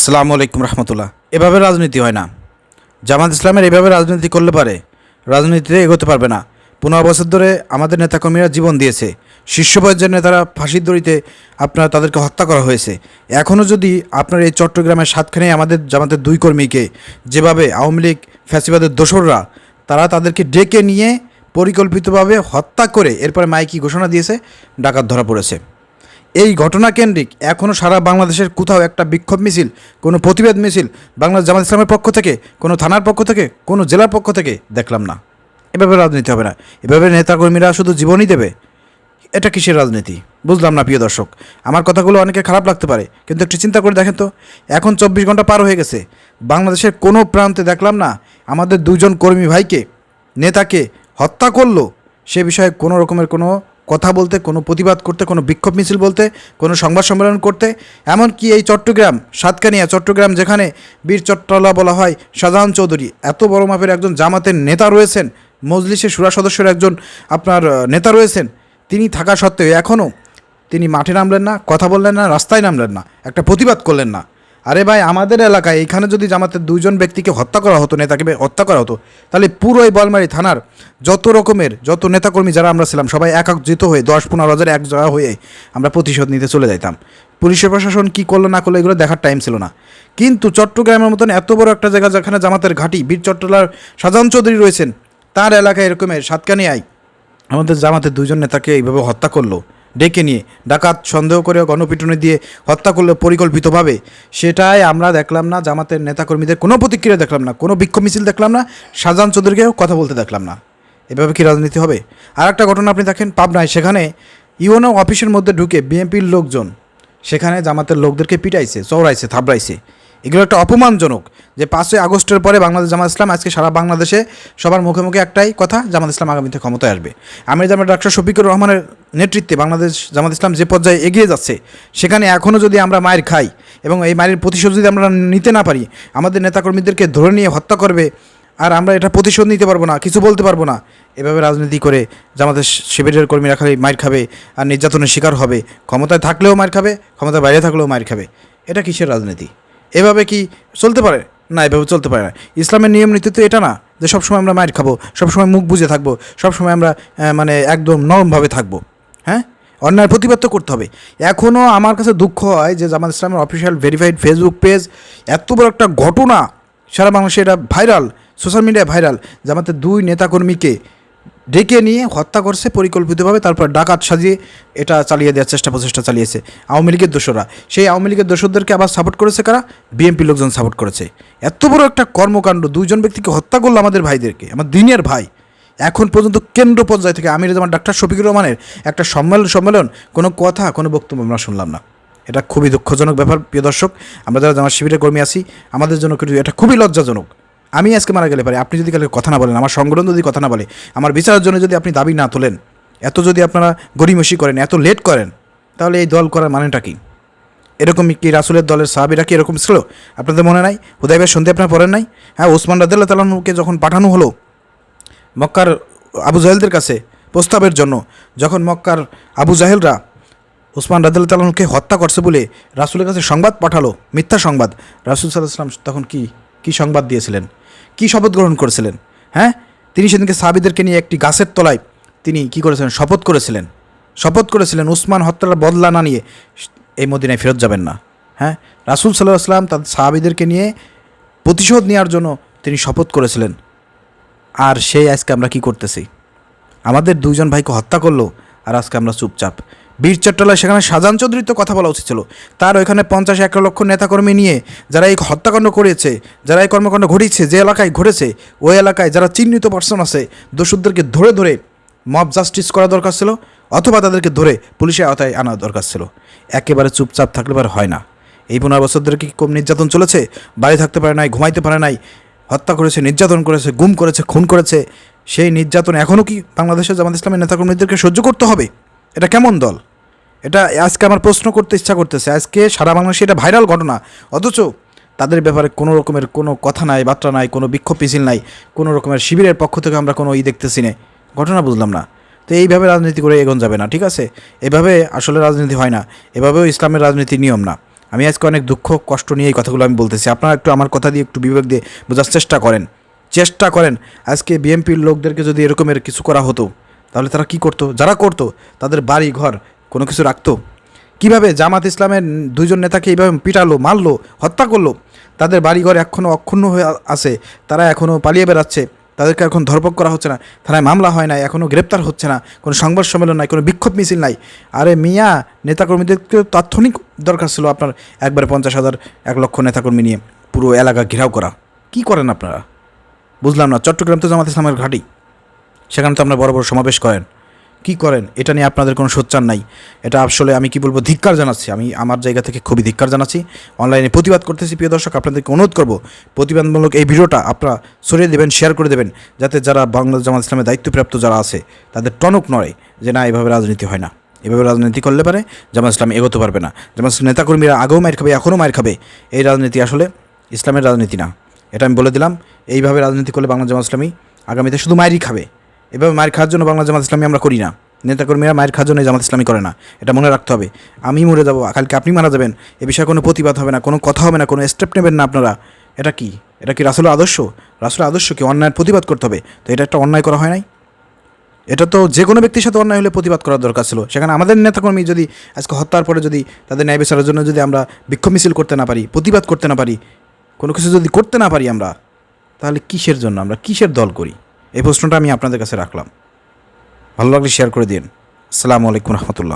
আসসালামু আলাইকুম রহমতুল্লাহ। এভাবে রাজনীতি হয় না। জামাত ইসলামের এভাবে রাজনীতি করলে পারে রাজনীতিতে এগোতে পারবে না। 15 বছর ধরে আমাদের নেতাকর্মীরা জীবন দিয়েছে, শীর্ষ পর্যায়ের নেতারা ফাঁসির দড়িতে আপনার তাদেরকে হত্যা করা হয়েছে। এখনও যদি আপনার এই চট্টগ্রামের সাতখানে আমাদের জামাতের 2 কর্মীকে যেভাবে আওয়ামী লীগ ফ্যাসিবাদের দোসররা তারা তাদেরকে ডেকে নিয়ে পরিকল্পিতভাবে হত্যা করে এরপরে মাইকি ঘোষণা দিয়েছে, ডাকাত ধরা পড়েছে। এই ঘটনা কেন্দ্রিক এখনও সারা বাংলাদেশের কোথাও একটা বিক্ষোভ মিছিল, কোনো প্রতিবাদ মিছিল বাংলাদেশ জামাত ইসলামের পক্ষ থেকে, কোনো থানার পক্ষ থেকে, কোনো জেলার পক্ষ থেকে দেখলাম না। এভাবে রাজনীতি হবে না। এভাবে নেতাকর্মীরা শুধু জীবনই দেবে, এটা কিসের রাজনীতি বুঝলাম না প্রিয় দর্শক। আমার কথাগুলো অনেকে খারাপ লাগতে পারে, কিন্তু একটু চিন্তা করে দেখেন তো, এখন 24 ঘন্টা পার হয়ে গেছে, বাংলাদেশের কোনো প্রান্তে দেখলাম না আমাদের 2 জন কর্মী ভাইকে, নেতাকে হত্যা করলো সে বিষয়ে কোনো রকমের কোনো কথা বলতে, কোনো প্রতিবাদ করতে, কোনো বিক্ষোভ মিছিল বলতে, কোনো সংবাদ সম্মেলন করতে। এমনকি এই চট্টগ্রাম সাতকানিয়া চট্টগ্রাম যেখানে বীর চট্টলা বলা হয় শাহজাহান চৌধুরী, এত বড় মাপের একজন জামাতের নেতা রয়েছেন, মজলিসের শুরা সদস্যের একজন আপনার নেতা রয়েছেন, তিনি থাকা সত্ত্বেও এখনও তিনি মাঠে নামলেন না, কথা বললেন না, রাস্তায় নামলেন না, একটা প্রতিবাদ করলেন না। আরে ভাই, আমাদের এলাকায় এখানে যদি জামাতের 2 জন ব্যক্তিকে হত্যা করা হতো, নেতাকে হত্যা করা হতো, তাহলে পুরো এই বলমারি থানার যত নেতাকর্মী যারা আমরা ছিলাম সবাই একত্রিত হয়ে 10-15 হাজার এক জায়গা হয়ে আমরা প্রতিশোধ নিতে চলে যাইতাম। পুলিশের প্রশাসন কী করলো না করলো এগুলো দেখার টাইম ছিল না। কিন্তু চট্টগ্রামের মতন এত বড় একটা জায়গা যেখানে জামাতের ঘাঁটি বীর চট্টলার শাহজাহান চৌধুরী রয়েছেন, তার এলাকায় এরকমের সাতকানিয়ায় আমাদের জামাতের 2 জন নেতাকে এইভাবে হত্যা করলো, ডেকে নিয়ে ডাকাত সন্দেহ করে গণপিটুনি দিয়ে হত্যা করলো পরিকল্পিতভাবে। সেটাই আমরা দেখলাম না, জামাতের নেতাকর্মীদের কোনো প্রতিক্রিয়া দেখলাম না, কোনো বিক্ষোভ মিছিল দেখলাম না, শাহজাহান চৌধুরীকেও কথা বলতে দেখলাম না। এভাবে কি রাজনীতি হবে? আর একটা ঘটনা আপনি দেখেন পাবনায়, সেখানে ইউনো অফিসের মধ্যে ঢুকে বিএনপির লোকজন সেখানে জামাতের লোকদেরকে পিটাইছে, চৌড়াইছে, থাবড়াইছে। এগুলো একটা অপমানজনক যে 5ই আগস্টের পরে বাংলাদেশ জামাত ইসলাম আজকে সারা বাংলাদেশে সবার মুখে মুখে একটাই কথা, জামাত ইসলাম আগামীতে ক্ষমতায় আসবে। আমির জামাত ডক্টর শফিকুর রহমানের নেতৃত্বে বাংলাদেশ জামাত ইসলাম যে পর্যায়ে এগিয়ে যাচ্ছে, সেখানে এখনও যদি আমরা মায়ের খাই এবং এই মায়ের প্রতিশোধ যদি আমরা নিতে না পারি, আমাদের নেতাকর্মীদেরকে ধরে নিয়ে হত্যা করবে, আর আমরা এটা প্রতিশোধ নিতে পারবো না, কিছু বলতে পারবো না। এভাবে রাজনীতি করে জামাতের শিবিরের কর্মীরা খালি মায়ের খাবে আর নির্যাতনের শিকার হবে, ক্ষমতায় থাকলেও মায়ের খাবে, ক্ষমতায় বাইরে থাকলেও মায়ের খাবে। এটা কিসের রাজনীতি? এভাবে কি চলতে পারে? না, এভাবে চলতে পারে না। ইসলামের নিয়ম নীতি তো এটা না যে সবসময় আমরা মায়ের খাবো, সবসময় মুখ বুজে থাকবো, সবসময় আমরা মানে একদম নরমভাবে থাকবো। হ্যাঁ, অন্যায়ের প্রতিবাদ তো করতে হবে। এখনও আমার কাছে দুঃখ হয় যে জামাত ইসলামের অফিসিয়াল ভেরিফাইড ফেসবুক পেজ, এত বড় একটা ঘটনা সারা বাংলাদেশে এটা ভাইরাল, সোশ্যাল মিডিয়ায় ভাইরাল, জামাতের 2 নেতাকর্মীকে ডেকে নিয়ে হত্যা করছে পরিকল্পিতভাবে, তারপর ডাকাত সাজিয়ে এটা চালিয়ে দেওয়ার প্রচেষ্টা চালিয়েছে আওয়ামী লীগের দোসররা। সেই আওয়ামী লীগের দোসরদেরকে আবার সাপোর্ট করেছে কারা? বিএনপি লোকজন সাপোর্ট করেছে। এত বড় একটা কর্মকাণ্ড, 2 জন ব্যক্তিকে হত্যা করলো আমাদের ভাইদেরকে, আমার দিনের ভাই। এখন পর্যন্ত কেন্দ্র পর্যায় থেকে আমির জামান ডাক্তার শফিকুর রহমানের একটা সম্মেলন কোনো কথা, কোনো বক্তব্য আমরা শুনলাম না। এটা খুবই দুঃখজনক ব্যাপার প্রিয় দর্শক। আমরা যারা জামাত শিবিরের কর্মী আছি, আমাদের জন্য কিন্তু এটা খুবই লজ্জাজনক। আমি আজকে মারা গেলে পারে, আপনি যদি কালকে কথা না বলেন, আমার সংগঠন যদি কথা না বলে, আমার বিচারের জন্য যদি আপনি দাবি না তোলেন, এত যদি আপনারা গড়িমসি করেন, এত লেট করেন, তাহলে এই দল করার মানেটা কি? এরকম কি রাসূলের দলের সাহাবীরা কি এরকম ছিল? আপনাদের মনে নাই? হুদায়বিয়ার সন্ধি আপনারা পড়েন নাই? হ্যাঁ, ওসমান রাদিয়াল্লাহু তাআলা আনহুকে যখন পাঠানো হলো মক্কার আবু জাহেলদের কাছে প্রস্তাবের জন্য, যখন মক্কার আবু জাহেলরা ওসমান রাদিয়াল্লাহু তাআলা আনহুকে হত্যা করছে বলে রাসূলের কাছে সংবাদ পাঠালো, মিথ্যা সংবাদ, রাসূল সাল্লাল্লাহু আলাইহি ওয়াসাল্লাম তখন কি সংবাদ দিয়েছিলেন, কি শপথ গ্রহণ করেছিলেন? হ্যাঁ, তিনি সেদিনকে সাহাবীদেরকে নিয়ে একটি গাছের তলায় তিনি কি করেছিলেন? শপথ করেছিলেন ওসমান হত্যার বদলা না নিয়ে এই মদিনায় ফেরত যাবেন না। হ্যাঁ, রাসূল সাল্লাল্লাহু আলাইহি ওয়াসাল্লাম তাদের সাহাবীদেরকে নিয়ে প্রতিশোধ নেওয়ার জন্য তিনি শপথ করেছিলেন। আর সেই আজকে আমরা কি করতেছি? আমাদের 2 জন ভাইকে হত্যা করলো, আর আজকে আমরা চুপচাপ। বীর চট্টলায় সেখানে শাহজাহান চৌধুরীর তো কথা বলা উচিত ছিল। তার ওইখানে 50-1 লক্ষ নেতাকর্মী নিয়ে যারা এই হত্যাকাণ্ড করেছে, যারা এই কর্মকাণ্ড ঘটিয়েছে, যে এলাকায় ঘটেছে, ওই এলাকায় যারা চিহ্নিত পার্সন আছে, দোষীদেরকে ধরে মব জাস্টিস করা দরকার ছিল, অথবা তাদেরকে ধরে পুলিশের আওতায় আনা দরকার ছিল। একেবারে চুপচাপ থাকলে পারে হয় না। এই 15 বছর ধরে কি কম নির্যাতন চলেছে? বাড়ি থাকতে পারে নাই, ঘুমাইতে পারে নাই, হত্যা করেছে, নির্যাতন করেছে, গুম করেছে, খুন করেছে। সেই নির্যাতন এখনও কি বাংলাদেশের জামাত ইসলামের নেতাকর্মীদেরকে সহ্য করতে হবে? এটা কেমন দল? এটা আজকে আমার প্রশ্ন করতে ইচ্ছা করতেছে। আজকে সারা বাংলাদেশে এটা ভাইরাল ঘটনা, অথচ তাদের ব্যাপারে কোনো রকমের কোনো কথা নাই, বার্তা নাই, কোনো বিক্ষোভ মিছিল নাই, কোনো রকমের শিবিরের পক্ষ থেকে আমরা কোনো দেখতেছি না, ঘটনা বুঝলাম না। তো এইভাবে রাজনীতি করে এগোন যাবে না, ঠিক আছে? এভাবে আসলে রাজনীতি হয় না, এভাবেও ইসলামের রাজনীতির নিয়ম না। আমি আজকে অনেক দুঃখ কষ্ট নিয়ে এই কথাগুলো আমি বলতেছি। আপনারা একটু আমার কথা দিয়ে একটু বিবেক দিয়ে বোঝার চেষ্টা করেন। আজকে বিএনপির লোকদেরকে যদি এরকমের কিছু করা হতো তাহলে তারা কি করতো? যারা করতো তাদের বাড়ি ঘর কোনো কিছু রাখতো? কিভাবে জামাত ইসলামের দুইজন নেতাকে এইভাবে পিটালো, মারলো, হত্যা করলো, তাদের বাড়িঘর এখনও অক্ষুণ্ণ হয়ে আছে, তারা এখনও পালিয়ে বেড়াচ্ছে, তাদেরকে এখন ধরপকড় করা হচ্ছে না, থানায় মামলা হয় নাই, এখনও গ্রেপ্তার হচ্ছে না, কোনো সংবাদ সম্মেলন নাই, কোনো বিক্ষোভ মিছিল নাই। আরে মিয়া, নেতাকর্মীদেরকে তাৎক্ষণিক দরকার ছিল আপনার একবারে 50,000 1,00,000 নেতাকর্মী নিয়ে পুরো এলাকা ঘেরাও করা। কি করেন আপনারা? বুঝলাম না। চট্টগ্রাম তো জামাত ইসলামের ঘাঁটি, সেখানে তো আপনারা বড় বড় সমাবেশ করেন, কি করেন? এটা নিয়ে আপনাদের কোনো সোচ্চার নাই। এটা আসলে আমি কি বলবো, ধিক্কার জানাচ্ছি। আমি আমার জায়গা থেকে খুবই ধিক্কার জানাচ্ছি, অনলাইনে প্রতিবাদ করতেছি। প্রিয় দর্শক, আপনাদেরকে অনুরোধ করব, প্রতিবাদমূলক এই ভিডিওটা আপনারা ছড়িয়ে দেবেন, শেয়ার করে দেবেন, যাতে যারা বাংলাদেশ জামাত ইসলামের দায়িত্বপ্রাপ্ত যারা আছে তাদের টনক নড়ে যে না, এভাবে রাজনীতি হয় না। এভাবে রাজনীতি করলে পারে জামাত ইসলাম এগোতে পারবে না। জামাত ইসলাম নেতাকর্মীরা আগেও মার খাবে, এখনও মার খাবে। এই রাজনীতি আসলে ইসলামের রাজনীতি না, এটা আমি বলে দিলাম। এইভাবে রাজনীতি করলে বাংলা জামাত ইসলামী আগামীতে শুধু মায়েরই খাবে। এভাবে মায়ের খাওয়ার জন্য বাংলা জামাত ইসলামী আমরা করি না, নেতাকর্মীরা মায়ের খাওয়ার জন্য জামাত ইসলামী করে না, এটা মনে রাখতে হবে। আমি মরে যাবো, কালকে আপনি মারা যাবেন, এ বিষয়ে কোনো প্রতিবাদ হবে না, কোনো কথা হবে না, কোনো স্টেপ নেবেন না আপনারা। এটা কি রাসূলের আদর্শ? রাসূলের আদর্শ কি অন্যায়ের প্রতিবাদ করতে হবে? তো এটা একটা অন্যায় করা হয় নাই? এটা তো যে কোনো ব্যক্তির সাথে অন্যায় হলে প্রতিবাদ করার দরকার ছিল। সেখানে আমাদের নেতাকর্মী যদি আজকে হত্যার পরে যদি তাদের ন্যায় বিচারের জন্য যদি আমরা বিক্ষোভ মিছিল করতে না পারি, প্রতিবাদ করতে না পারি, কোনো কিছু যদি করতে না পারি আমরা, তাহলে কিসের জন্য আমরা কিসের দল করি? এই প্রশ্নটা আমি আপনাদের কাছে রাখলাম। ভালো লাগলে শেয়ার করে দিন। আসসালামু আলাইকুম রহমতুল্লাহ।